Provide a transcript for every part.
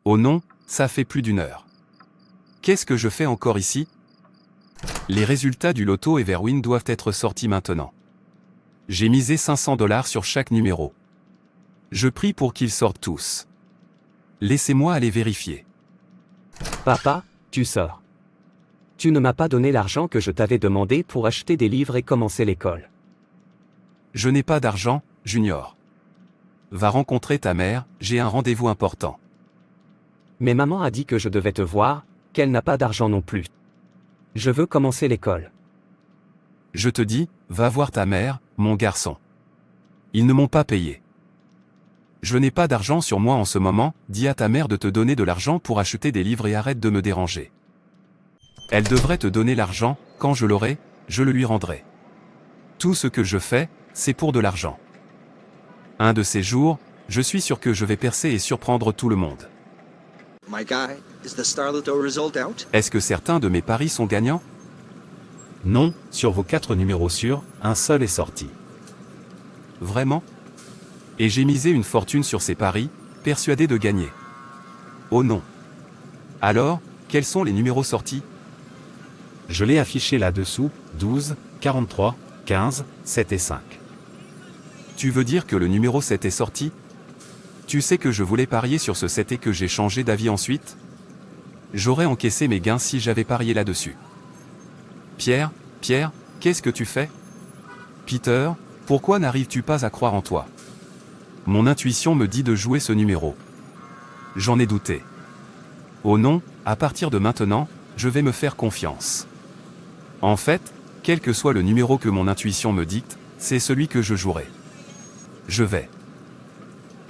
Oh non, ça fait plus d'1 heure. Qu'est-ce que je fais encore ici? Les résultats du loto Everwin doivent être sortis maintenant. J'ai misé 500 $ sur chaque numéro. Je prie pour qu'ils sortent tous. Laissez-moi aller vérifier. Papa, tu sors. Tu ne m'as pas donné l'argent que je t'avais demandé pour acheter des livres et commencer l'école. Je n'ai pas d'argent, Junior. Va rencontrer ta mère, j'ai un rendez-vous important. Mais maman a dit que je devais te voir, qu'elle n'a pas d'argent non plus. Je veux commencer l'école. Je te dis, va voir ta mère, mon garçon. Ils ne m'ont pas payé. Je n'ai pas d'argent sur moi en ce moment, dis à ta mère de te donner de l'argent pour acheter des livres et arrête de me déranger. Elle devrait te donner l'argent, quand je l'aurai, je le lui rendrai. Tout ce que je fais, c'est pour de l'argent. Un de ces jours, je suis sûr que je vais percer et surprendre tout le monde. My guy, is the Star Loto result out? Est-ce que certains de mes paris sont gagnants? Non, sur vos 4 numéros sûrs, un seul est sorti. Vraiment? Et j'ai misé une fortune sur ces paris, persuadé de gagner. Oh non. Alors, quels sont les numéros sortis? Je l'ai affiché là-dessous, 12, 43, 15, 7 et 5. Tu veux dire que le numéro 7 est sorti? Tu sais que je voulais parier sur ce 7 et que j'ai changé d'avis ensuite? J'aurais encaissé mes gains si j'avais parié là-dessus. Pierre, qu'est-ce que tu fais? Peter, pourquoi n'arrives-tu pas à croire en toi? Mon intuition me dit de jouer ce numéro. J'en ai douté. Oh non, à partir de maintenant, je vais me faire confiance. En fait, quel que soit le numéro que mon intuition me dicte, c'est celui que je jouerai. Je vais.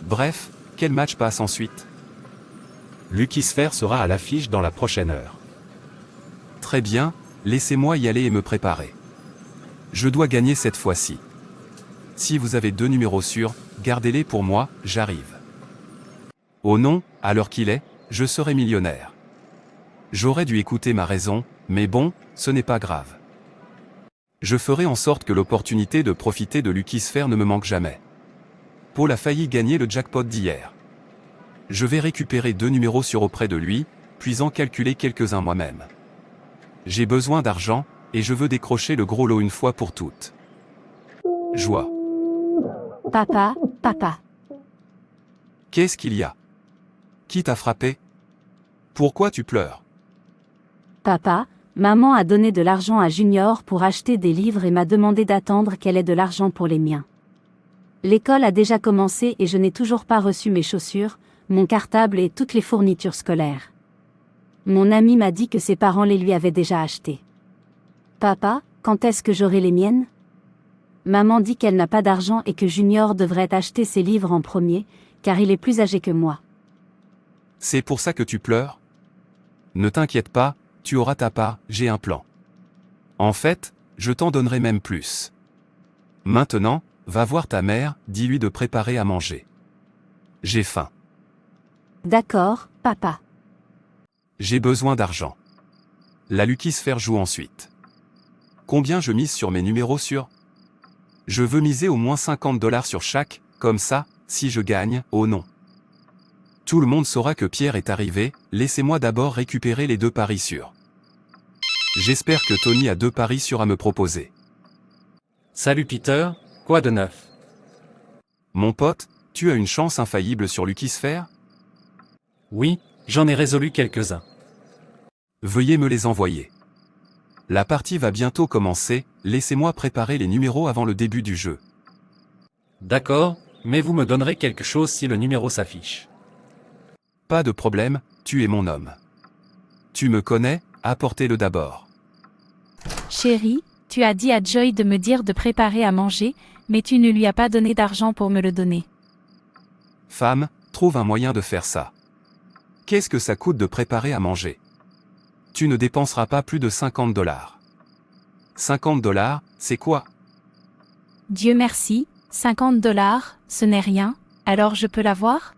Bref, quel match passe ensuite? Lucky Sphère sera à l'affiche dans la prochaine heure. Très bien, laissez-moi y aller et me préparer. Je dois gagner cette fois-ci. Si vous avez 2 numéros sûrs, gardez-les pour moi, j'arrive. Oh non, à l'heure qu'il est, je serai millionnaire. J'aurais dû écouter ma raison, mais bon, ce n'est pas grave. Je ferai en sorte que l'opportunité de profiter de Lucky Sphère ne me manque jamais. Paul a failli gagner le jackpot d'hier. Je vais récupérer 2 numéros sûrs auprès de lui, puis en calculer quelques-uns moi-même. J'ai besoin d'argent, et je veux décrocher le gros lot une fois pour toutes. Joie. Papa. Qu'est-ce qu'il y a? Qui t'a frappé? Pourquoi tu pleures? Papa, maman a donné de l'argent à Junior pour acheter des livres et m'a demandé d'attendre qu'elle ait de l'argent pour les miens. L'école a déjà commencé et je n'ai toujours pas reçu mes chaussures, mon cartable et toutes les fournitures scolaires. Mon ami m'a dit que ses parents les lui avaient déjà achetées. Papa, quand est-ce que j'aurai les miennes? Maman dit qu'elle n'a pas d'argent et que Junior devrait acheter ses livres en premier, car il est plus âgé que moi. C'est pour ça que tu pleures? Ne t'inquiète pas, tu auras ta part, j'ai un plan. En fait, je t'en donnerai même plus. Maintenant, va voir ta mère, dis-lui de préparer à manger. J'ai faim. D'accord, papa. J'ai besoin d'argent. La Lucky Sphère joue ensuite. Combien je mise sur mes numéros sûrs? Je veux miser au moins 50 $ sur chaque, comme ça, si je gagne, oh non. Tout le monde saura que Pierre est arrivé, laissez-moi d'abord récupérer les 2 paris sûrs. J'espère que Tony a 2 paris sûrs à me proposer. Salut Peter, quoi de neuf? Mon pote, tu as une chance infaillible sur Lucky Sphère? Oui, j'en ai résolu quelques-uns. Veuillez me les envoyer. La partie va bientôt commencer, laissez-moi préparer les numéros avant le début du jeu. D'accord, mais vous me donnerez quelque chose si le numéro s'affiche. Pas de problème, tu es mon homme. Tu me connais, apportez-le d'abord. Chérie, tu as dit à Joy de me dire de préparer à manger, mais tu ne lui as pas donné d'argent pour me le donner. Femme, trouve un moyen de faire ça. Qu'est-ce que ça coûte de préparer à manger? Tu ne dépenseras pas plus de 50 $. 50 $, c'est quoi? Dieu merci, 50 $, ce n'est rien, alors je peux l'avoir?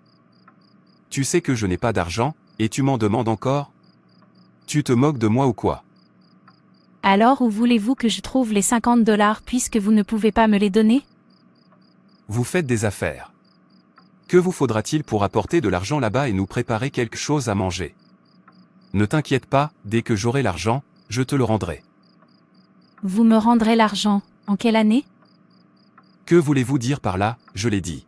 Tu sais que je n'ai pas d'argent, et tu m'en demandes encore? Tu te moques de moi ou quoi? Alors où voulez-vous que je trouve les 50 $ puisque vous ne pouvez pas me les donner? Vous faites des affaires. Que vous faudra-t-il pour apporter de l'argent là-bas et nous préparer quelque chose à manger? Ne t'inquiète pas, dès que j'aurai l'argent, je te le rendrai. Vous me rendrez l'argent, en quelle année? Que voulez-vous dire par là, je l'ai dit.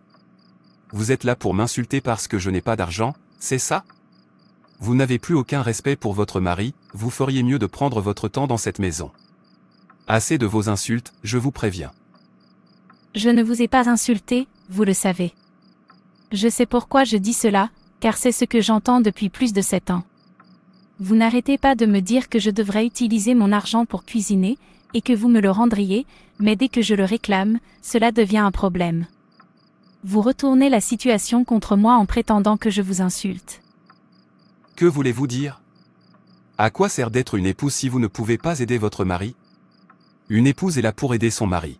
Vous êtes là pour m'insulter parce que je n'ai pas d'argent, c'est ça? Vous n'avez plus aucun respect pour votre mari, vous feriez mieux de prendre votre temps dans cette maison. Assez de vos insultes, je vous préviens. Je ne vous ai pas insulté, vous le savez. Je sais pourquoi je dis cela, car c'est ce que j'entends depuis plus de 7 ans. Vous n'arrêtez pas de me dire que je devrais utiliser mon argent pour cuisiner, et que vous me le rendriez, mais dès que je le réclame, cela devient un problème. Vous retournez la situation contre moi en prétendant que je vous insulte. Que voulez-vous dire? À quoi sert d'être une épouse si vous ne pouvez pas aider votre mari? Une épouse est là pour aider son mari.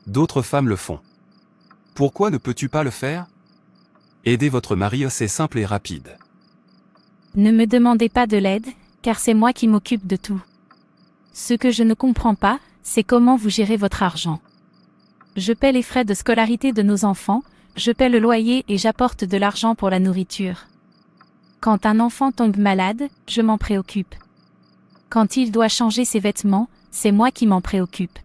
D'autres femmes le font. Pourquoi ne peux-tu pas le faire? Aider votre mari, c'est simple et rapide. Ne me demandez pas de l'aide, car c'est moi qui m'occupe de tout. Ce que je ne comprends pas, c'est comment vous gérez votre argent. Je paie les frais de scolarité de nos enfants, je paie le loyer et j'apporte de l'argent pour la nourriture. Quand un enfant tombe malade, je m'en préoccupe. Quand il doit changer ses vêtements, c'est moi qui m'en préoccupe.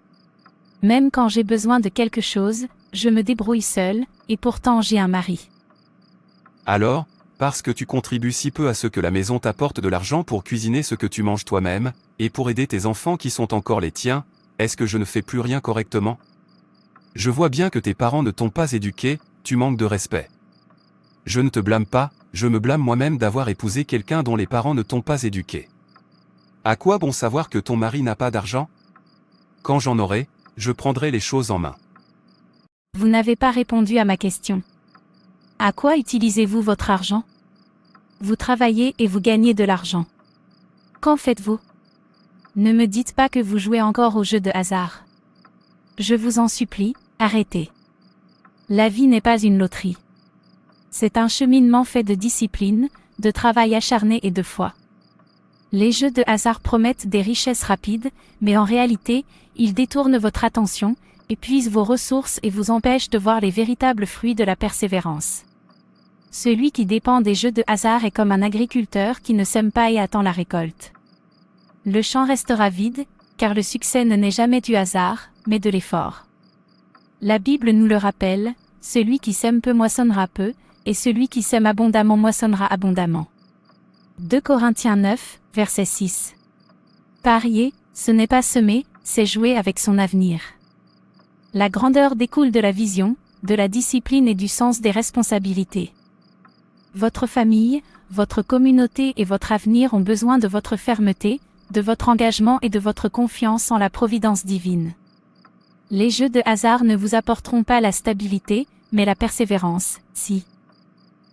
Même quand j'ai besoin de quelque chose, je me débrouille seule, et pourtant j'ai un mari. Alors, parce que tu contribues si peu à ce que la maison t'apporte de l'argent pour cuisiner ce que tu manges toi-même, et pour aider tes enfants qui sont encore les tiens, est-ce que je ne fais plus rien correctement? Je vois bien que tes parents ne t'ont pas éduqué, tu manques de respect. Je ne te blâme pas, je me blâme moi-même d'avoir épousé quelqu'un dont les parents ne t'ont pas éduqué. À quoi bon savoir que ton mari n'a pas d'argent? Quand j'en aurai, je prendrai les choses en main. Vous n'avez pas répondu à ma question. À quoi utilisez-vous votre argent? Vous travaillez et vous gagnez de l'argent. Qu'en faites-vous? Ne me dites pas que vous jouez encore au jeu de hasard. Je vous en supplie, arrêtez. La vie n'est pas une loterie. C'est un cheminement fait de discipline, de travail acharné et de foi. Les jeux de hasard promettent des richesses rapides, mais en réalité, ils détournent votre attention, épuisent vos ressources et vous empêchent de voir les véritables fruits de la persévérance. Celui qui dépend des jeux de hasard est comme un agriculteur qui ne sème pas et attend la récolte. Le champ restera vide, car le succès ne naît jamais du hasard, mais de l'effort. La Bible nous le rappelle, celui qui sème peu moissonnera peu, et celui qui sème abondamment moissonnera abondamment. 2 Corinthiens 9, verset 6. Parier, ce n'est pas semer, c'est jouer avec son avenir. La grandeur découle de la vision, de la discipline et du sens des responsabilités. Votre famille, votre communauté et votre avenir ont besoin de votre fermeté, de votre engagement et de votre confiance en la providence divine. Les jeux de hasard ne vous apporteront pas la stabilité, mais la persévérance, si.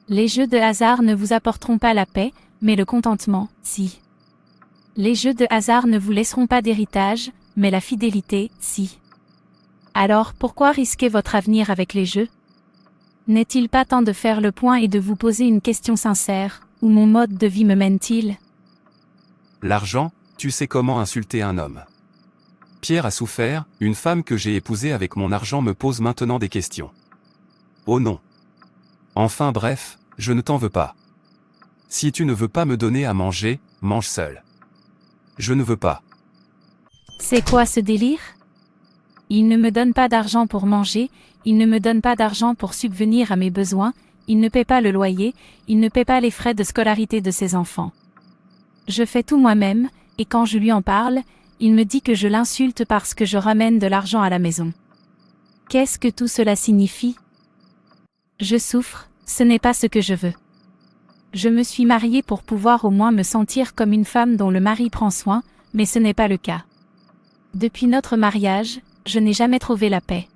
Les jeux de hasard ne vous apporteront pas la paix, mais le contentement, si. Les jeux de hasard ne vous laisseront pas d'héritage, mais la fidélité, si. Alors pourquoi risquer votre avenir avec les jeux? N'est-il pas temps de faire le point et de vous poser une question sincère, où mon mode de vie me mène-t-il? L'argent, tu sais comment insulter un homme. Pierre a souffert, une femme que j'ai épousée avec mon argent me pose maintenant des questions. Oh non. Enfin bref, je ne t'en veux pas. Si tu ne veux pas me donner à manger, mange seul. Je ne veux pas. C'est quoi ce délire? Il ne me donne pas d'argent pour manger, il ne me donne pas d'argent pour subvenir à mes besoins, il ne paie pas le loyer, il ne paie pas les frais de scolarité de ses enfants. Je fais tout moi-même, et quand je lui en parle, il me dit que je l'insulte parce que je ramène de l'argent à la maison. Qu'est-ce que tout cela signifie? Je souffre, ce n'est pas ce que je veux. Je me suis mariée pour pouvoir au moins me sentir comme une femme dont le mari prend soin, mais ce n'est pas le cas. Depuis notre mariage, je n'ai jamais trouvé la paix.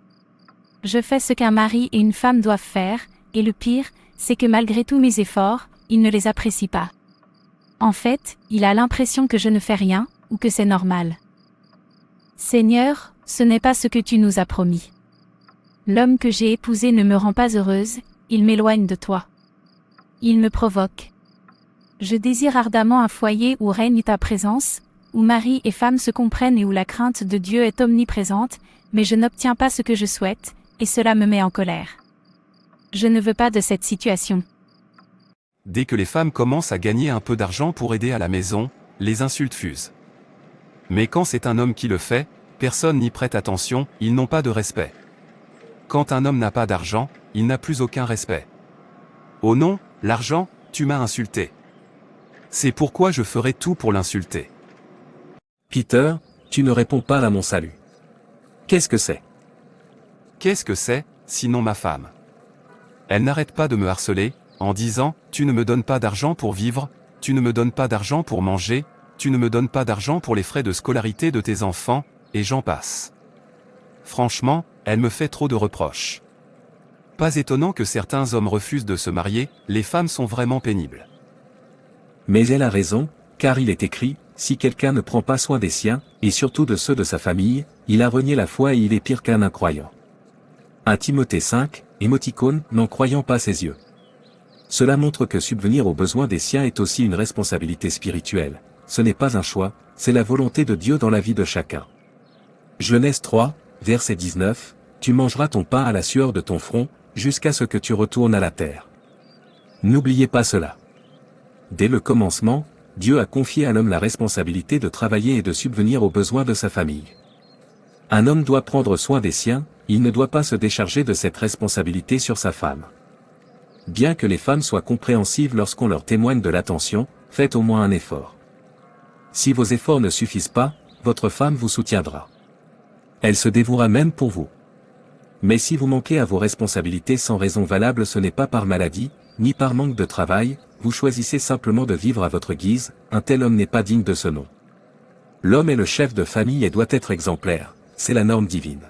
Je fais ce qu'un mari et une femme doivent faire, et le pire, c'est que malgré tous mes efforts, il ne les apprécie pas. En fait, il a l'impression que je ne fais rien, ou que c'est normal. Seigneur, ce n'est pas ce que tu nous as promis. L'homme que j'ai épousé ne me rend pas heureuse, il m'éloigne de toi. Il me provoque. Je désire ardemment un foyer où règne ta présence, où mari et femme se comprennent et où la crainte de Dieu est omniprésente, mais je n'obtiens pas ce que je souhaite, et cela me met en colère. Je ne veux pas de cette situation. Dès que les femmes commencent à gagner un peu d'argent pour aider à la maison, les insultes fusent. Mais quand c'est un homme qui le fait, personne n'y prête attention, ils n'ont pas de respect. Quand un homme n'a pas d'argent, il n'a plus aucun respect. Oh non, l'argent, tu m'as insulté. C'est pourquoi je ferai tout pour l'insulter. Peter, tu ne réponds pas à mon salut. Qu'est-ce que c'est? Qu'est-ce que c'est, sinon ma femme? Elle n'arrête pas de me harceler, en disant « Tu ne me donnes pas d'argent pour vivre, tu ne me donnes pas d'argent pour manger, tu ne me donnes pas d'argent pour les frais de scolarité de tes enfants, et j'en passe. » Franchement, elle me fait trop de reproches. Pas étonnant que certains hommes refusent de se marier, les femmes sont vraiment pénibles. Mais elle a raison, car il est écrit, si quelqu'un ne prend pas soin des siens, et surtout de ceux de sa famille, il a renié la foi et il est pire qu'un incroyant. 1 Timothée 5, émoticône, n'en croyant pas ses yeux. Cela montre que subvenir aux besoins des siens est aussi une responsabilité spirituelle. Ce n'est pas un choix, c'est la volonté de Dieu dans la vie de chacun. Genèse 3, verset 19, tu mangeras ton pain à la sueur de ton front, jusqu'à ce que tu retournes à la terre. N'oubliez pas cela. Dès le commencement, Dieu a confié à l'homme la responsabilité de travailler et de subvenir aux besoins de sa famille. Un homme doit prendre soin des siens, il ne doit pas se décharger de cette responsabilité sur sa femme. Bien que les femmes soient compréhensives lorsqu'on leur témoigne de l'attention, faites au moins un effort. Si vos efforts ne suffisent pas, votre femme vous soutiendra. Elle se dévouera même pour vous. Mais si vous manquez à vos responsabilités sans raison valable, ce n'est pas par maladie, ni par manque de travail, vous choisissez simplement de vivre à votre guise, un tel homme n'est pas digne de ce nom. L'homme est le chef de famille et doit être exemplaire, c'est la norme divine.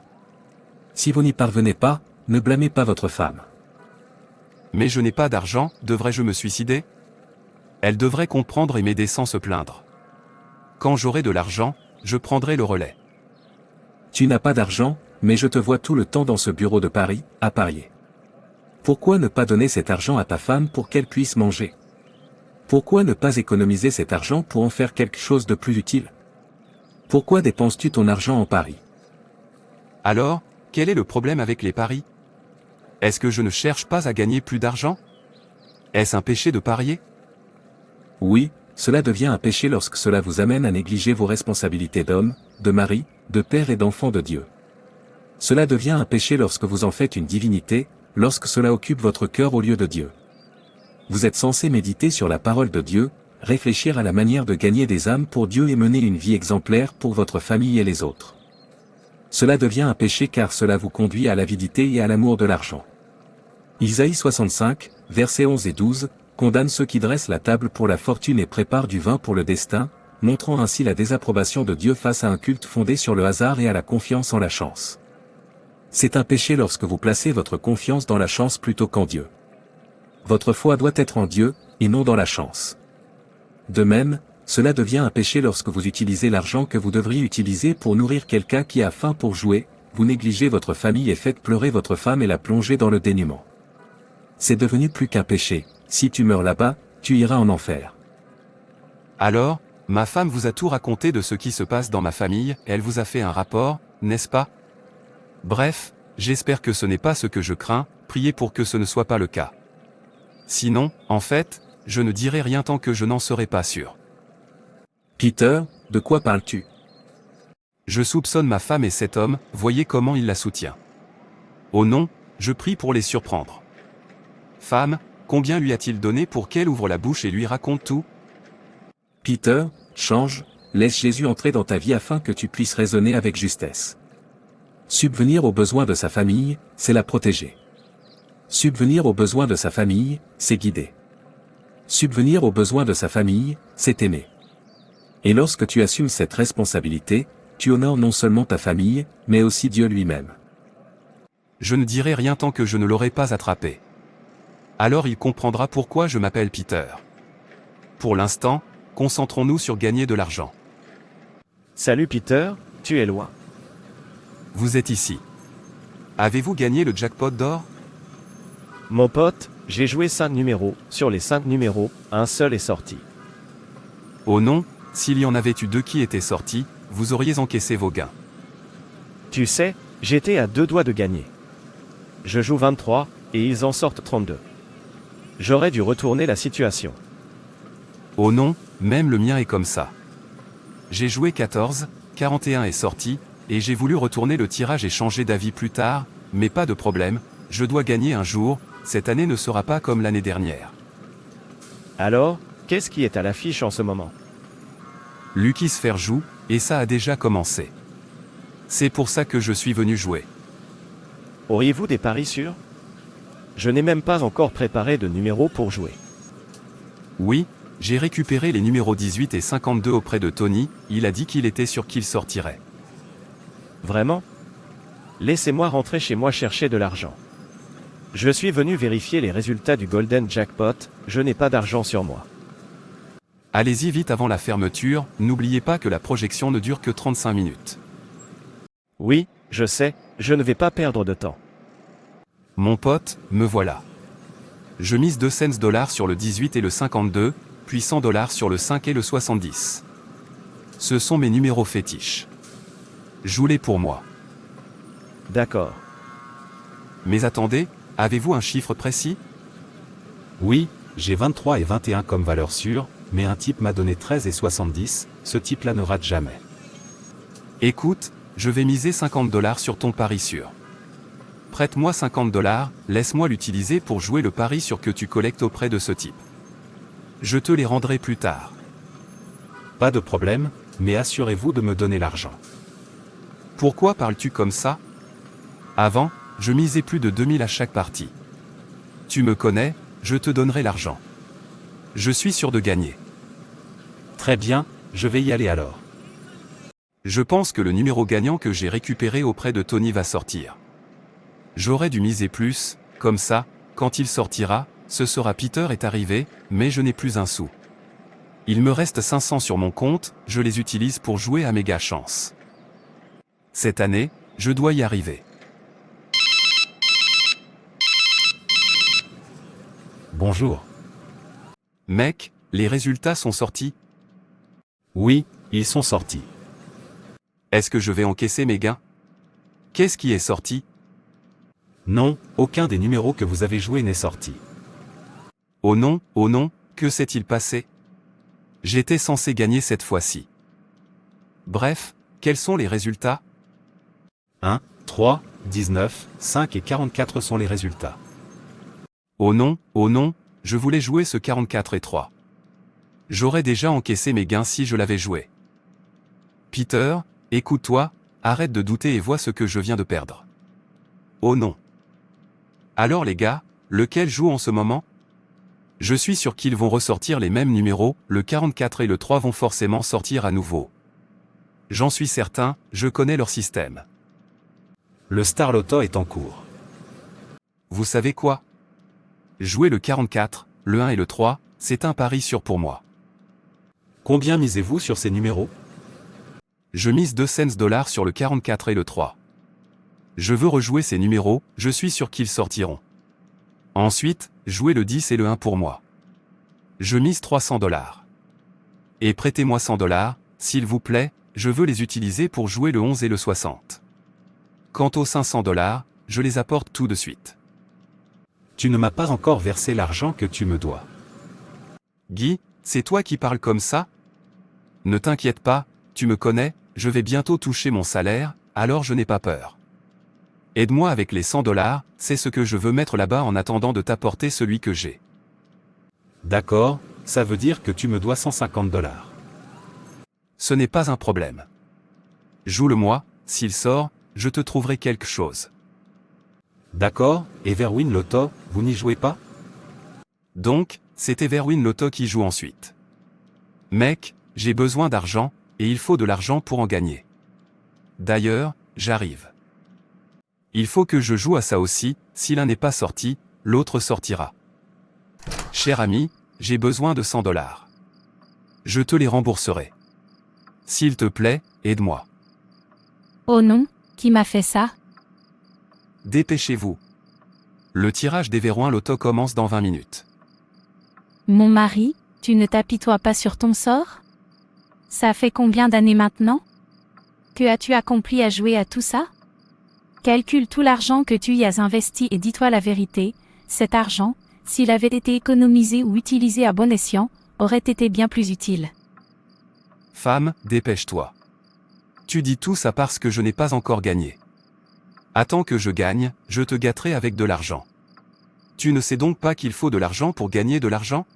Si vous n'y parvenez pas, ne blâmez pas votre femme. Mais je n'ai pas d'argent, devrais-je me suicider? Elle devrait comprendre et m'aider sans se plaindre. Quand j'aurai de l'argent, je prendrai le relais. Tu n'as pas d'argent, mais je te vois tout le temps dans ce bureau de Paris, à parier. Pourquoi ne pas donner cet argent à ta femme pour qu'elle puisse manger? Pourquoi ne pas économiser cet argent pour en faire quelque chose de plus utile? Pourquoi dépenses-tu ton argent en paris? Alors, quel est le problème avec les paris? Est-ce que je ne cherche pas à gagner plus d'argent? Est-ce un péché de parier? Oui, cela devient un péché lorsque cela vous amène à négliger vos responsabilités d'homme, de mari, de père et d'enfant de Dieu. Cela devient un péché lorsque vous en faites une divinité, lorsque cela occupe votre cœur au lieu de Dieu. Vous êtes censé méditer sur la parole de Dieu, réfléchir à la manière de gagner des âmes pour Dieu et mener une vie exemplaire pour votre famille et les autres. Cela devient un péché car cela vous conduit à l'avidité et à l'amour de l'argent. Isaïe 65, versets 11 et 12, condamne ceux qui dressent la table pour la fortune et préparent du vin pour le destin, montrant ainsi la désapprobation de Dieu face à un culte fondé sur le hasard et à la confiance en la chance. C'est un péché lorsque vous placez votre confiance dans la chance plutôt qu'en Dieu. Votre foi doit être en Dieu, et non dans la chance. De même, cela devient un péché lorsque vous utilisez l'argent que vous devriez utiliser pour nourrir quelqu'un qui a faim pour jouer, vous négligez votre famille et faites pleurer votre femme et la plongez dans le dénuement. C'est devenu plus qu'un péché, si tu meurs là-bas, tu iras en enfer. Alors, ma femme vous a tout raconté de ce qui se passe dans ma famille, elle vous a fait un rapport, n'est-ce pas? Bref, j'espère que ce n'est pas ce que je crains, priez pour que ce ne soit pas le cas. Sinon, en fait, je ne dirai rien tant que je n'en serai pas sûr. Peter, de quoi parles-tu? Je soupçonne ma femme et cet homme, voyez comment il la soutient. Oh non, je prie pour les surprendre. Femme, combien lui a-t-il donné pour qu'elle ouvre la bouche et lui raconte tout? Peter, change, laisse Jésus entrer dans ta vie afin que tu puisses raisonner avec justesse. Subvenir aux besoins de sa famille, c'est la protéger. Subvenir aux besoins de sa famille, c'est guider. Subvenir aux besoins de sa famille, c'est aimer. Et lorsque tu assumes cette responsabilité, tu honores non seulement ta famille, mais aussi Dieu lui-même. Je ne dirai rien tant que je ne l'aurai pas attrapé. Alors il comprendra pourquoi je m'appelle Peter. Pour l'instant, concentrons-nous sur gagner de l'argent. Salut Peter, tu es loin. Vous êtes ici. Avez-vous gagné le jackpot d'or? Mon pote, j'ai joué 5 numéros, sur les 5 numéros, un seul est sorti. Oh non, s'il y en avait eu 2 qui étaient sortis, vous auriez encaissé vos gains. Tu sais, j'étais à 2 doigts de gagner. Je joue 23, et ils en sortent 32. J'aurais dû retourner la situation. Oh non, même le mien est comme ça. J'ai joué 14, 41 est sorti, et j'ai voulu retourner le tirage et changer d'avis plus tard, mais pas de problème, je dois gagner un jour, cette année ne sera pas comme l'année dernière. Alors, qu'est-ce qui est à l'affiche en ce moment? Lucky Sphère joue, et ça a déjà commencé. C'est pour ça que je suis venu jouer. Auriez-vous des paris sûrs? Je n'ai même pas encore préparé de numéro pour jouer. Oui, j'ai récupéré les numéros 18 et 52 auprès de Tony, il a dit qu'il était sûr qu'il sortirait. Vraiment? Laissez-moi rentrer chez moi chercher de l'argent. Je suis venu vérifier les résultats du Golden Jackpot, je n'ai pas d'argent sur moi. Allez-y vite avant la fermeture, n'oubliez pas que la projection ne dure que 35 minutes. Oui, je sais, je ne vais pas perdre de temps. Mon pote, me voilà. Je mise 2 cents dollars sur le 18 et le 52, puis 100 dollars sur le 5 et le 70. Ce sont mes numéros fétiches. Joue-les pour moi. D'accord. Mais attendez, avez-vous un chiffre précis? Oui, j'ai 23 et 21 comme valeur sûre, mais un type m'a donné 13 et 70, ce type-là ne rate jamais. Écoute, je vais miser 50 dollars sur ton pari sûr. Prête-moi 50 dollars, laisse-moi l'utiliser pour jouer le pari sûr que tu collectes auprès de ce type. Je te les rendrai plus tard. Pas de problème, mais assurez-vous de me donner l'argent. Pourquoi parles-tu comme ça? Avant, je misais plus de 2000 à chaque partie. Tu me connais, je te donnerai l'argent. Je suis sûr de gagner. Très bien, je vais y aller alors. Je pense que le numéro gagnant que j'ai récupéré auprès de Tony va sortir. J'aurais dû miser plus, comme ça, quand il sortira, ce sera Peter est arrivé, mais je n'ai plus un sou. Il me reste 500 sur mon compte, je les utilise pour jouer à méga chance. Cette année, je dois y arriver. Bonjour. Mec, les résultats sont sortis? Oui, ils sont sortis. Est-ce que je vais encaisser mes gains? Qu'est-ce qui est sorti? Non, aucun des numéros que vous avez joués n'est sorti. Oh non, que s'est-il passé? J'étais censé gagner cette fois-ci. Bref, quels sont les résultats? 1, 3, 19, 5 et 44 sont les résultats. Oh non, je voulais jouer ce 44 et 3. J'aurais déjà encaissé mes gains si je l'avais joué. Peter, écoute-toi, arrête de douter et vois ce que je viens de perdre. Oh non. Alors les gars, lequel joue en ce moment? Je suis sûr qu'ils vont ressortir les mêmes numéros, le 44 et le 3 vont forcément sortir à nouveau. J'en suis certain, je connais leur système. Le Star Loto est en cours. Vous savez quoi? Jouer le 44, le 1 et le 3, c'est un pari sûr pour moi. Combien misez-vous sur ces numéros? Je mise 2 cents dollars sur le 44 et le 3. Je veux rejouer ces numéros, je suis sûr qu'ils sortiront. Ensuite, jouez le 10 et le 1 pour moi. Je mise 300 dollars. Et prêtez-moi 100 dollars, s'il vous plaît, je veux les utiliser pour jouer le 11 et le 60. Quant aux 500 dollars, je les apporte tout de suite. Tu ne m'as pas encore versé l'argent que tu me dois. Guy, c'est toi qui parles comme ça? Ne t'inquiète pas, tu me connais, je vais bientôt toucher mon salaire, alors je n'ai pas peur. Aide-moi avec les 100 dollars, c'est ce que je veux mettre là-bas en attendant de t'apporter celui que j'ai. D'accord, ça veut dire que tu me dois 150 dollars. Ce n'est pas un problème. Joue-le-moi, s'il sort, je te trouverai quelque chose. D'accord, et Verwin Loto, vous n'y jouez pas? Donc, c'est Everwin Loto qui joue ensuite. Mec, j'ai besoin d'argent, et il faut de l'argent pour en gagner. D'ailleurs, j'arrive. Il faut que je joue à ça aussi, si l'un n'est pas sorti, l'autre sortira. Cher ami, j'ai besoin de 100 dollars. Je te les rembourserai. S'il te plaît, aide-moi. Oh non, qui m'a fait ça? Dépêchez-vous. Le tirage des Verwin Loto commence dans 20 minutes. Mon mari, tu ne t'apitoies pas sur ton sort? Ça fait combien d'années maintenant? Que as-tu accompli à jouer à tout ça? Calcule tout l'argent que tu y as investi et dis-toi la vérité, cet argent, s'il avait été économisé ou utilisé à bon escient, aurait été bien plus utile. Femme, dépêche-toi. Tu dis tout ça parce que je n'ai pas encore gagné. Attends que je gagne, je te gâterai avec de l'argent. Tu ne sais donc pas qu'il faut de l'argent pour gagner de l'argent?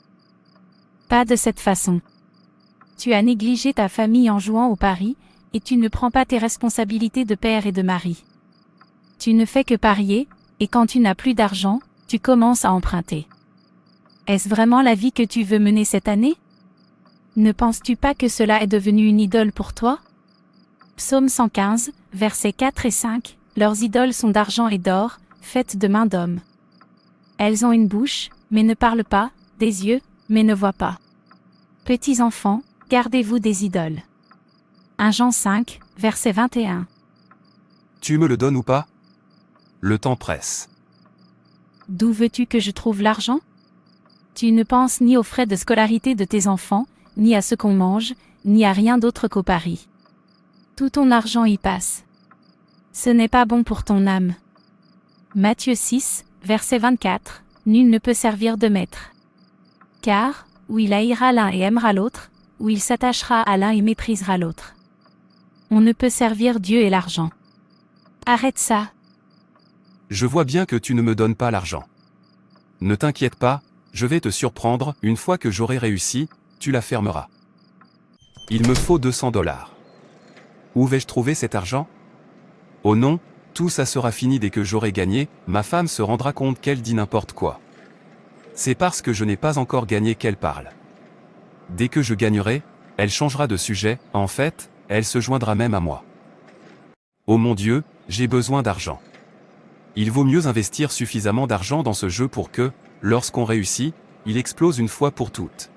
Pas de cette façon. Tu as négligé ta famille en jouant au pari, et tu ne prends pas tes responsabilités de père et de mari. Tu ne fais que parier, et quand tu n'as plus d'argent, tu commences à emprunter. Est-ce vraiment la vie que tu veux mener cette année? Ne penses-tu pas que cela est devenu une idole pour toi? Psaume 115, versets 4 et 5, leurs idoles sont d'argent et d'or, faites de mains d'hommes. Elles ont une bouche, mais ne parlent pas, des yeux, mais ne voient pas. Petits enfants, gardez-vous des idoles. 1 Jean 5, verset 21. Tu me le donnes ou pas? Le temps presse. D'où veux-tu que je trouve l'argent? Tu ne penses ni aux frais de scolarité de tes enfants, ni à ce qu'on mange, ni à rien d'autre qu'au pari. Tout ton argent y passe. Ce n'est pas bon pour ton âme. Matthieu 6, verset 24, nul ne peut servir de maître. Car, ou il haïra l'un et aimera l'autre, ou il s'attachera à l'un et méprisera l'autre. On ne peut servir Dieu et l'argent. Arrête ça. Je vois bien que tu ne me donnes pas l'argent. Ne t'inquiète pas, je vais te surprendre, une fois que j'aurai réussi, tu la fermeras. Il me faut $200. Où vais-je trouver cet argent? Oh non, tout ça sera fini dès que j'aurai gagné, ma femme se rendra compte qu'elle dit n'importe quoi. C'est parce que je n'ai pas encore gagné qu'elle parle. Dès que je gagnerai, elle changera de sujet, en fait, elle se joindra même à moi. Oh mon Dieu, j'ai besoin d'argent. Il vaut mieux investir suffisamment d'argent dans ce jeu pour que, lorsqu'on réussit, il explose une fois pour toutes.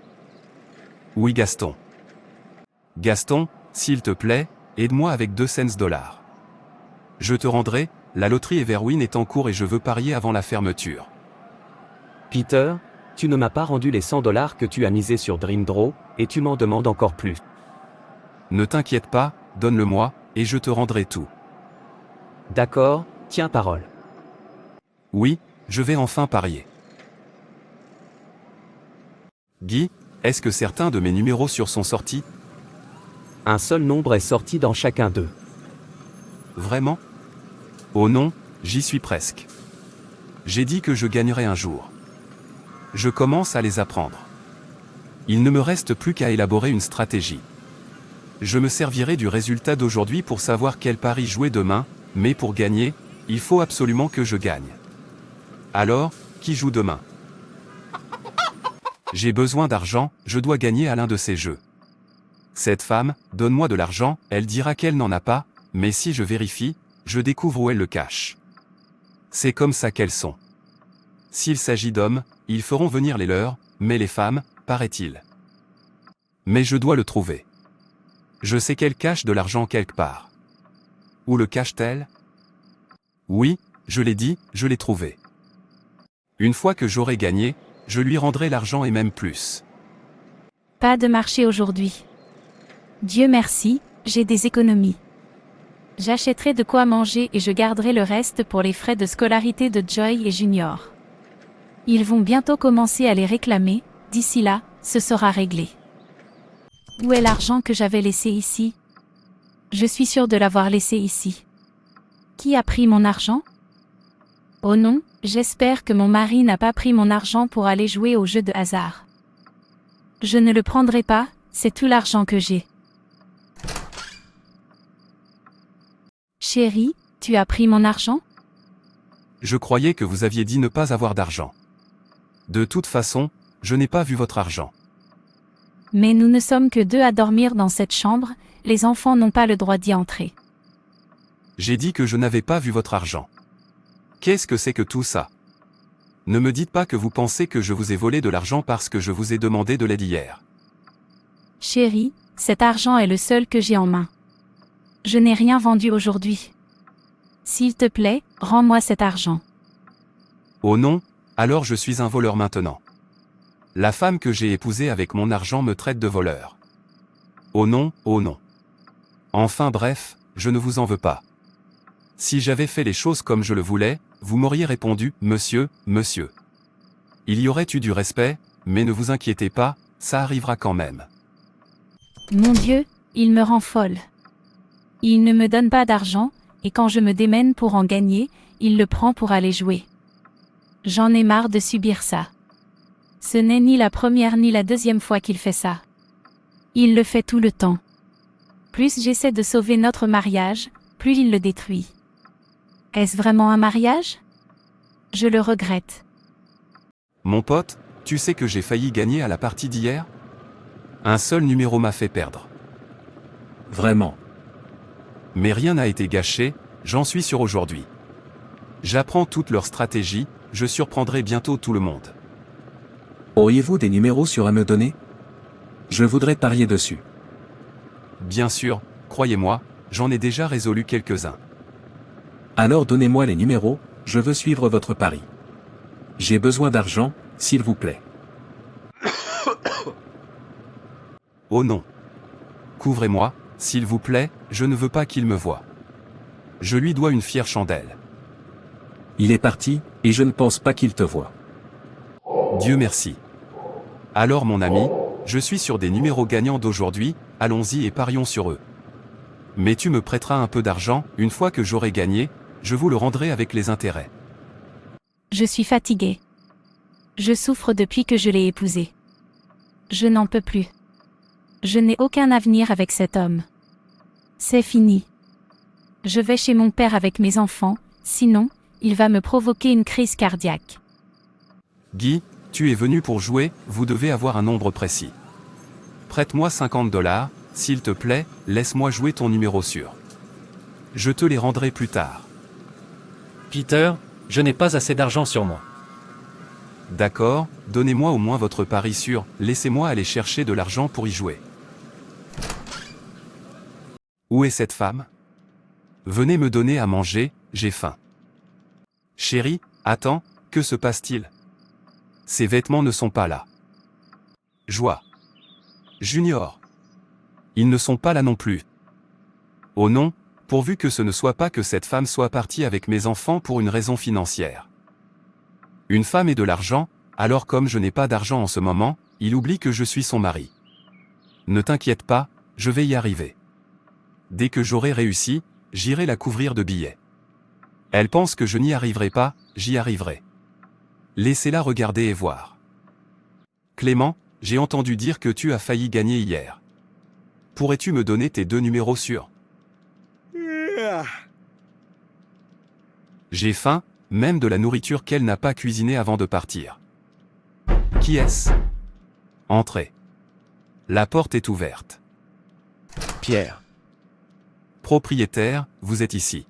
Oui Gaston. Gaston, s'il te plaît, aide-moi avec 2 cents dollars. Je te rendrai, la loterie Everwin est en cours et je veux parier avant la fermeture. Peter, tu ne m'as pas rendu les $100 que tu as misés sur DreamDraw, et tu m'en demandes encore plus. Ne t'inquiète pas, donne-le-moi, et je te rendrai tout. D'accord, tiens parole. Oui, je vais enfin parier. Guy, est-ce que certains de mes numéros sur sont sortis? Un seul nombre est sorti dans chacun d'eux. Vraiment? Oh non, j'y suis presque. J'ai dit que je gagnerais un jour. Je commence à les apprendre. Il ne me reste plus qu'à élaborer une stratégie. Je me servirai du résultat d'aujourd'hui pour savoir quel pari jouer demain, mais pour gagner, il faut absolument que je gagne. Alors, qui joue demain? J'ai besoin d'argent, je dois gagner à l'un de ces jeux. Cette femme, donne-moi de l'argent, elle dira qu'elle n'en a pas, mais si je vérifie, je découvre où elle le cache. C'est comme ça qu'elles sont. S'il s'agit d'hommes, ils feront venir les leurs, mais les femmes, paraît-il. Mais je dois le trouver. Je sais qu'elle cache de l'argent quelque part. Où le cache-t-elle? Oui, je l'ai dit, je l'ai trouvé. Une fois que j'aurai gagné, je lui rendrai l'argent et même plus. Pas de marché aujourd'hui. Dieu merci, j'ai des économies. J'achèterai de quoi manger et je garderai le reste pour les frais de scolarité de Joy et Junior. Ils vont bientôt commencer à les réclamer, d'ici là, ce sera réglé. Où est l'argent que j'avais laissé ici? Je suis sûre de l'avoir laissé ici. Qui a pris mon argent? Oh non, j'espère que mon mari n'a pas pris mon argent pour aller jouer au jeu de hasard. Je ne le prendrai pas, c'est tout l'argent que j'ai. Chérie, tu as pris mon argent? Je croyais que vous aviez dit ne pas avoir d'argent. De toute façon, je n'ai pas vu votre argent. Mais nous ne sommes que 2 à dormir dans cette chambre, les enfants n'ont pas le droit d'y entrer. J'ai dit que je n'avais pas vu votre argent. Qu'est-ce que c'est que tout ça? Ne me dites pas que vous pensez que je vous ai volé de l'argent parce que je vous ai demandé de l'aide hier. Chérie, cet argent est le seul que j'ai en main. Je n'ai rien vendu aujourd'hui. S'il te plaît, rends-moi cet argent. Oh non, alors je suis un voleur maintenant. La femme que j'ai épousée avec mon argent me traite de voleur. Oh non, oh non. Enfin bref, je ne vous en veux pas. Si j'avais fait les choses comme je le voulais, vous m'auriez répondu, monsieur, monsieur. Il y aurait eu du respect, mais ne vous inquiétez pas, ça arrivera quand même. Mon Dieu, il me rend folle. Il ne me donne pas d'argent, et quand je me démène pour en gagner, il le prend pour aller jouer. J'en ai marre de subir ça. Ce n'est ni la première ni la deuxième fois qu'il fait ça. Il le fait tout le temps. Plus j'essaie de sauver notre mariage, plus il le détruit. Est-ce vraiment un mariage? Je le regrette. Mon pote, tu sais que j'ai failli gagner à la partie d'hier? Un seul numéro m'a fait perdre. Vraiment. Mais rien n'a été gâché, j'en suis sûr aujourd'hui. J'apprends toute leur stratégie, je surprendrai bientôt tout le monde. Auriez-vous des numéros sûrs à me donner? Je voudrais parier dessus. Bien sûr, croyez-moi, j'en ai déjà résolu quelques-uns. Alors donnez-moi les numéros, je veux suivre votre pari. J'ai besoin d'argent, s'il vous plaît. Oh non. Couvrez-moi, s'il vous plaît, je ne veux pas qu'il me voie. Je lui dois une fière chandelle. Il est parti, et je ne pense pas qu'il te voie. Dieu merci. Alors mon ami, je suis sur des numéros gagnants d'aujourd'hui, allons-y et parions sur eux. Mais tu me prêteras un peu d'argent, une fois que j'aurai gagné, je vous le rendrai avec les intérêts. Je suis fatiguée. Je souffre depuis que je l'ai épousé. Je n'en peux plus. Je n'ai aucun avenir avec cet homme. C'est fini. Je vais chez mon père avec mes enfants, sinon, il va me provoquer une crise cardiaque. Guy, tu es venu pour jouer, vous devez avoir un nombre précis. Prête-moi 50 $, s'il te plaît, laisse-moi jouer ton numéro sûr. Je te les rendrai plus tard. Peter, je n'ai pas assez d'argent sur moi. D'accord, donnez-moi au moins votre pari sûr, laissez-moi aller chercher de l'argent pour y jouer. Où est cette femme? Venez me donner à manger, j'ai faim. Chérie, attends, que se passe-t-il? Ces vêtements ne sont pas là. Joie. Junior. Ils ne sont pas là non plus. Oh non, pourvu que ce ne soit pas que cette femme soit partie avec mes enfants pour une raison financière. Une femme et de l'argent, alors comme je n'ai pas d'argent en ce moment, il oublie que je suis son mari. Ne t'inquiète pas, je vais y arriver. Dès que j'aurai réussi, j'irai la couvrir de billets. Elle pense que je n'y arriverai pas, j'y arriverai. Laissez-la regarder et voir. Clément, j'ai entendu dire que tu as failli gagner hier. Pourrais-tu me donner tes 2 numéros sûrs? J'ai faim, même de la nourriture qu'elle n'a pas cuisinée avant de partir. Qui est-ce? Entrez. La porte est ouverte. Pierre, Propriétaire, vous êtes ici.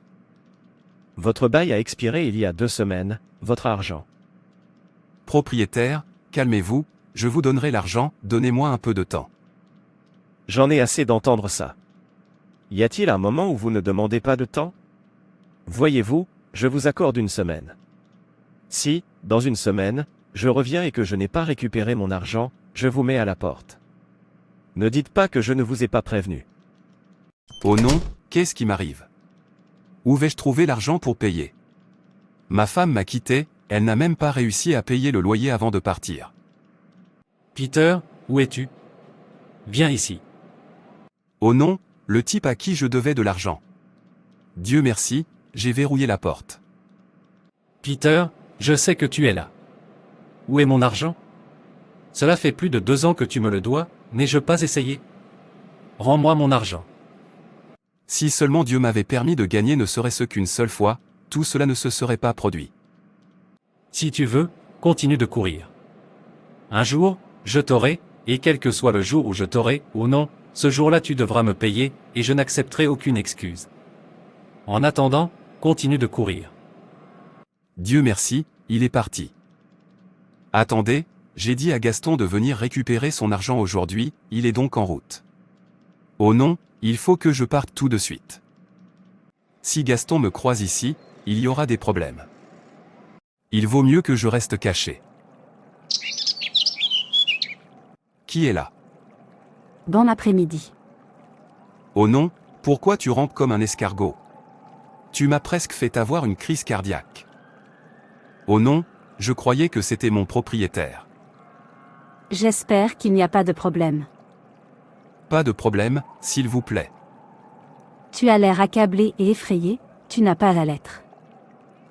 votre bail a expiré il y a 2 semaines, votre argent. Propriétaire, calmez-vous, je vous donnerai l'argent, donnez-moi un peu de temps. J'en ai assez d'entendre ça. Y a-t-il un moment où vous ne demandez pas de temps? Voyez-vous, je vous accorde 1 semaine. Si, dans 1 semaine, je reviens et que je n'ai pas récupéré mon argent, je vous mets à la porte. Ne dites pas que je ne vous ai pas prévenu. Oh non, qu'est-ce qui m'arrive? Où vais-je trouver l'argent pour payer? Ma femme m'a quitté, elle n'a même pas réussi à payer le loyer avant de partir. Peter, où es-tu? Viens ici. Oh non, le type à qui je devais de l'argent. Dieu merci, j'ai verrouillé la porte. Peter, je sais que tu es là. Où est mon argent? Cela fait plus de 2 ans que tu me le dois, n'ai-je pas essayé? Rends-moi mon argent. Si seulement Dieu m'avait permis de gagner ne serait-ce qu'une seule fois, tout cela ne se serait pas produit. Si tu veux, continue de courir. Un jour, je t'aurai, et quel que soit le jour où je t'aurai, ou non, ce jour-là tu devras me payer, et je n'accepterai aucune excuse. En attendant, continue de courir. Dieu merci, il est parti. Attendez, j'ai dit à Gaston de venir récupérer son argent aujourd'hui, il est donc en route. Oh non, il faut que je parte tout de suite. Si Gaston me croise ici, il y aura des problèmes. Il vaut mieux que je reste caché. Qui est là? Bon après-midi. Oh non, pourquoi tu rampes comme un escargot? Tu m'as presque fait avoir une crise cardiaque. Oh non, je croyais que c'était mon propriétaire. J'espère qu'il n'y a pas de problème. Pas de problème, s'il vous plaît. Tu as l'air accablé et effrayé, tu n'as pas à l'être.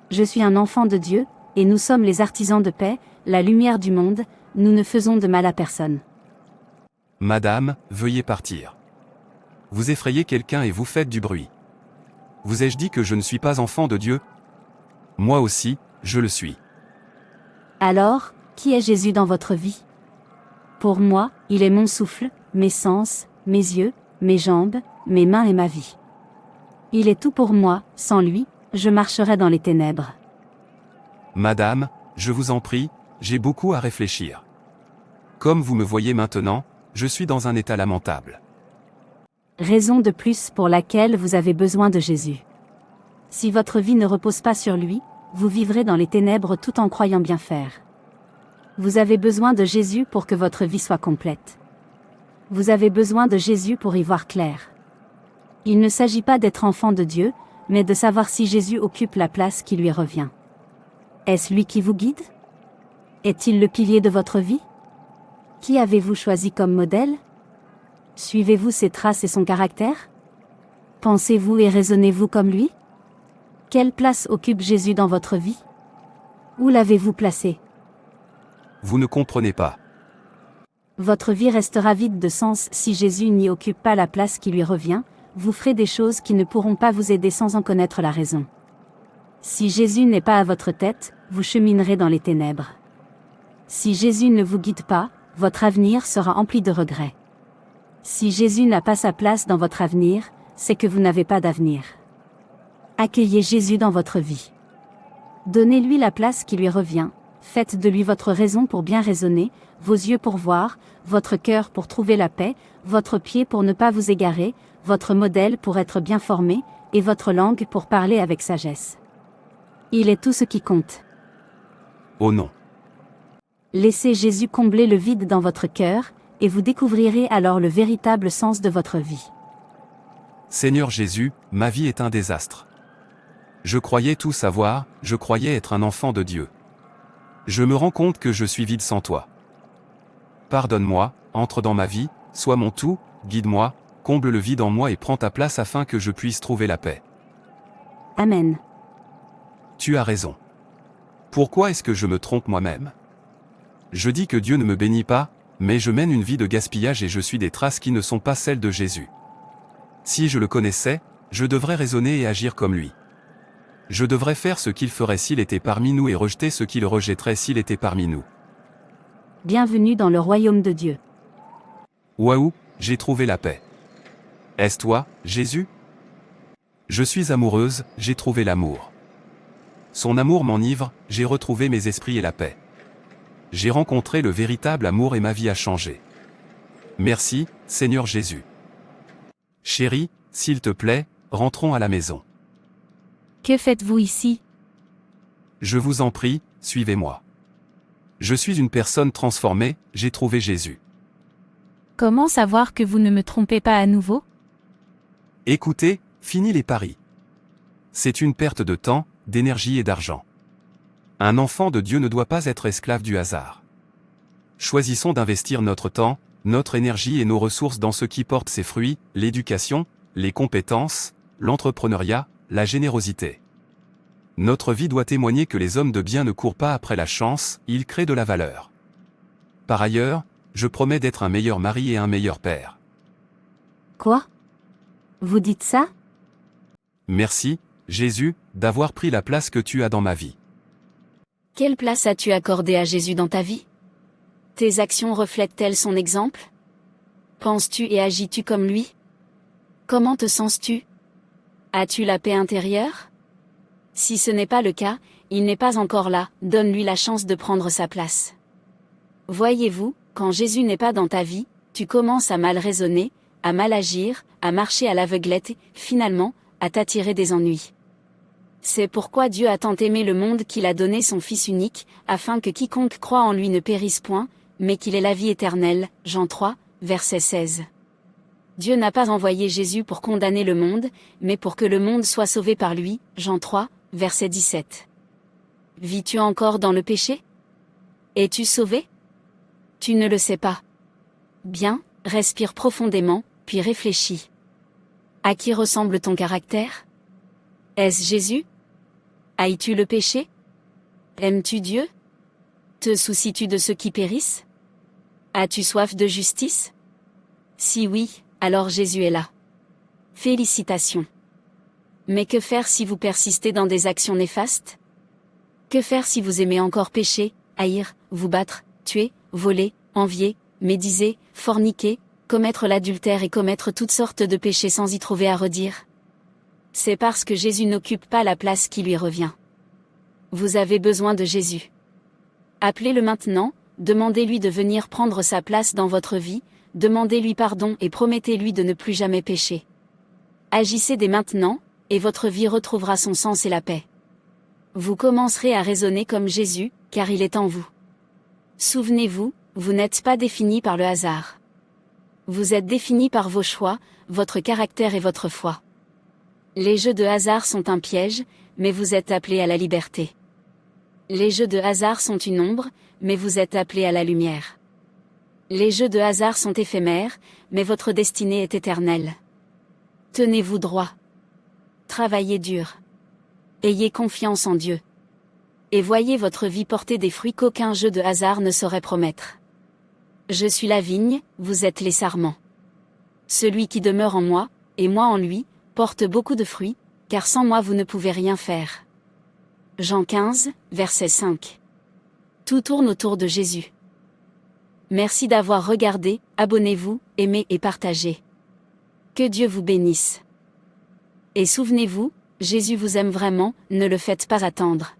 Je suis un enfant de Dieu, et nous sommes les artisans de paix, la lumière du monde, nous ne faisons de mal à personne. Madame, veuillez partir. Vous effrayez quelqu'un et vous faites du bruit. Vous ai-je dit que je ne suis pas enfant de Dieu? Moi aussi, je le suis. Alors, qui est Jésus dans votre vie? Pour moi, il est mon souffle, mes sens, mes yeux, mes jambes, mes mains et ma vie. Il est tout pour moi, sans lui, je marcherais dans les ténèbres. Madame, je vous en prie, j'ai beaucoup à réfléchir. Comme vous me voyez maintenant, je suis dans un état lamentable. Raison de plus pour laquelle vous avez besoin de Jésus. Si votre vie ne repose pas sur lui, vous vivrez dans les ténèbres tout en croyant bien faire. Vous avez besoin de Jésus pour que votre vie soit complète. Vous avez besoin de Jésus pour y voir clair. Il ne s'agit pas d'être enfant de Dieu, mais de savoir si Jésus occupe la place qui lui revient. Est-ce lui qui vous guide? Est-il le pilier de votre vie? Qui avez-vous choisi comme modèle? Suivez-vous ses traces et son caractère? Pensez-vous et raisonnez-vous comme lui? Quelle place occupe Jésus dans votre vie? Où l'avez-vous placé? Vous ne comprenez pas. Votre vie restera vide de sens si Jésus n'y occupe pas la place qui lui revient, vous ferez des choses qui ne pourront pas vous aider sans en connaître la raison. Si Jésus n'est pas à votre tête, vous cheminerez dans les ténèbres. Si Jésus ne vous guide pas, votre avenir sera empli de regrets. Si Jésus n'a pas sa place dans votre avenir, c'est que vous n'avez pas d'avenir. Accueillez Jésus dans votre vie. Donnez-lui la place qui lui revient, faites de lui votre raison pour bien raisonner, vos yeux pour voir, votre cœur pour trouver la paix, votre pied pour ne pas vous égarer, votre modèle pour être bien formé, et votre langue pour parler avec sagesse. Il est tout ce qui compte. Oh non. Laissez Jésus combler le vide dans votre cœur, et vous découvrirez alors le véritable sens de votre vie. Seigneur Jésus, ma vie est un désastre. Je croyais tout savoir, je croyais être un enfant de Dieu. Je me rends compte que je suis vide sans toi. Pardonne-moi, entre dans ma vie, sois mon tout, guide-moi, comble le vide en moi et prends ta place afin que je puisse trouver la paix. Amen. Tu as raison. Pourquoi est-ce que je me trompe moi-même? Je dis que Dieu ne me bénit pas, mais je mène une vie de gaspillage et je suis des traces qui ne sont pas celles de Jésus. Si je le connaissais, je devrais raisonner et agir comme lui. Je devrais faire ce qu'il ferait s'il était parmi nous et rejeter ce qu'il rejetterait s'il était parmi nous. Bienvenue dans le royaume de Dieu. Waouh, j'ai trouvé la paix. Est-ce toi, Jésus? Je suis amoureuse, j'ai trouvé l'amour. Son amour m'enivre, j'ai retrouvé mes esprits et la paix. J'ai rencontré le véritable amour et ma vie a changé. Merci, Seigneur Jésus. Chérie, s'il te plaît, rentrons à la maison. Que faites-vous ici? Je vous en prie, suivez-moi. Je suis une personne transformée, j'ai trouvé Jésus. Comment savoir que vous ne me trompez pas à nouveau? Écoutez, fini les paris. C'est une perte de temps, d'énergie et d'argent. Un enfant de Dieu ne doit pas être esclave du hasard. Choisissons d'investir notre temps, notre énergie et nos ressources dans ce qui porte ses fruits, l'éducation, les compétences, l'entrepreneuriat, la générosité. Notre vie doit témoigner que les hommes de bien ne courent pas après la chance, ils créent de la valeur. Par ailleurs, je promets d'être un meilleur mari et un meilleur père. Quoi? Vous dites ça? Merci, Jésus, d'avoir pris la place que tu as dans ma vie. Quelle place as-tu accordée à Jésus dans ta vie? Tes actions reflètent-elles son exemple? Penses-tu et agis-tu comme lui? Comment te sens-tu? As-tu la paix intérieure? Si ce n'est pas le cas, il n'est pas encore là, donne-lui la chance de prendre sa place. Voyez-vous, quand Jésus n'est pas dans ta vie, tu commences à mal raisonner, à mal agir, à marcher à l'aveuglette et, finalement, à t'attirer des ennuis. C'est pourquoi Dieu a tant aimé le monde qu'il a donné son Fils unique, afin que quiconque croit en lui ne périsse point, mais qu'il ait la vie éternelle. Jean 3, verset 16. Dieu n'a pas envoyé Jésus pour condamner le monde, mais pour que le monde soit sauvé par lui. Jean 3, verset 17. Vis-tu encore dans le péché? Es-tu sauvé? Tu ne le sais pas. Bien, respire profondément, puis réfléchis. À qui ressemble ton caractère? Est-ce Jésus? Haïs-tu le péché? Aimes-tu Dieu? Te soucies-tu de ceux qui périssent? As-tu soif de justice? Si oui, alors Jésus est là. Félicitations. Mais que faire si vous persistez dans des actions néfastes? Que faire si vous aimez encore pécher, haïr, vous battre, tuer, voler, envier, médiser, forniquer, commettre l'adultère et commettre toutes sortes de péchés sans y trouver à redire? C'est parce que Jésus n'occupe pas la place qui lui revient. Vous avez besoin de Jésus. Appelez-le maintenant, demandez-lui de venir prendre sa place dans votre vie, demandez-lui pardon et promettez-lui de ne plus jamais pécher. Agissez dès maintenant, et votre vie retrouvera son sens et la paix. Vous commencerez à raisonner comme Jésus, car il est en vous. Souvenez-vous, vous n'êtes pas défini par le hasard. Vous êtes défini par vos choix, votre caractère et votre foi. Les jeux de hasard sont un piège, mais vous êtes appelés à la liberté. Les jeux de hasard sont une ombre, mais vous êtes appelés à la lumière. Les jeux de hasard sont éphémères, mais votre destinée est éternelle. Tenez-vous droit. Travaillez dur. Ayez confiance en Dieu. Et voyez votre vie porter des fruits qu'aucun jeu de hasard ne saurait promettre. Je suis la vigne, vous êtes les sarments. Celui qui demeure en moi, et moi en lui, porte beaucoup de fruits, car sans moi vous ne pouvez rien faire. Jean 15, verset 5. Tout tourne autour de Jésus. Merci d'avoir regardé, abonnez-vous, aimez et partagez. Que Dieu vous bénisse. Et souvenez-vous, Jésus vous aime vraiment, ne le faites pas attendre.